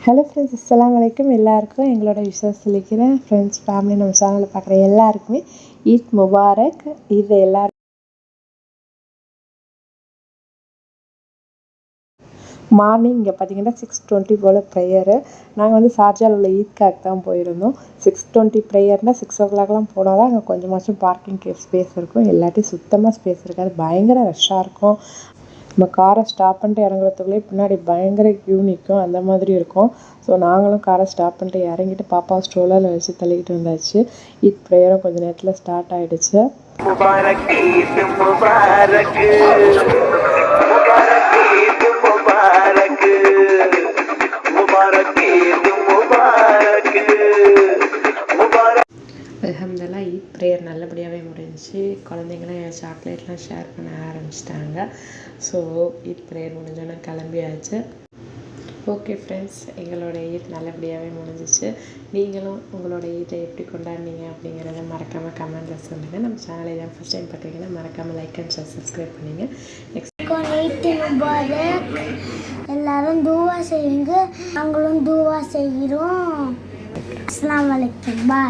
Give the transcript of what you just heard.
Hello friends, அஸ்ஸலாமு அலைக்கும். எல்லாருக்கும் எங்களோட விஷஸ் சொல்லிக்கிறேன். ஃப்ரெண்ட்ஸ், ஃபேமிலி, நம்ம சேனலில் பார்க்குற எல்லாருக்குமே ஈத் முபாரக். இது எல்லாரும் மார்னிங் இங்கே பார்த்தீங்கன்னா 6:20 போல் ப்ரேயரு. நாங்கள் வந்து ஷார்ஜாவில் உள்ள ஈத்காக்கு தான் போயிருந்தோம். 6:20 ப்ரேயர்னால் 6 o'clockலாம் போனால் தான் அங்கே கொஞ்சமாச்சும் பார்க்கிங் ஸ்பேஸ் இருக்கும். எல்லாத்தையும் சுத்தமாக ஸ்பேஸ் இருக்காது, பயங்கர ரஷ்ஷாக இருக்கும். நம்ம காரை ஸ்டாப் பண்ணிட்டு இறங்குறதுக்குள்ளே பின்னாடி பயங்கர க்யூ நிற்கும், அந்த மாதிரி இருக்கும். ஸோ நாங்களும் காரை ஸ்டாப் பண்ணிட்டு இறங்கிட்டு பாப்பா ஸ்ட்ரோலரில் வச்சு தள்ளிக்கிட்டு வந்தாச்சு. ஈத் ப்ரேயரும் கொஞ்சம் நேரத்தில் ஸ்டார்ட் ஆகிடுச்சு. Mubarak Eid Mubarak Mubarak Eid Mubarak Mubarak Eid Mubarak Mubarak. அல்ஹம்துலில்லாஹ், ஈத் ப்ரேயர் நல்லபடியாகவே முடிஞ்சிச்சு. குழந்தைங்களாம் சாக்லேட்லாம் ஷேர் பண்ண ஆரம்பிச்சிட்டாங்க. ஸோ ஈத் ப்ரேயர் முடிஞ்சோன்னே கிளம்பியாச்சு. ஓகே ஃப்ரெண்ட்ஸ், எங்களோட ஈத் நல்லபடியாகவே முடிஞ்சிச்சு. நீங்களும் உங்களோட ஈத்தை எப்படி கொண்டாடினீங்க அப்படிங்கிறத மறக்காமல் கமெண்ட்டில் சொல்லுங்கள். நம்ம சேனலை தான் ஃபஸ்ட் டைம் பார்த்தீங்கன்னா மறக்காமல் லைக் அண்ட் ஷேர் சப்ஸ்கிரைப் பண்ணிங்க. எல்லாரும் துவா செய்யுங்க, நாங்களும் துவா செய்கிறோம். அஸ்ஸலாமு அலைக்கும். பாய்.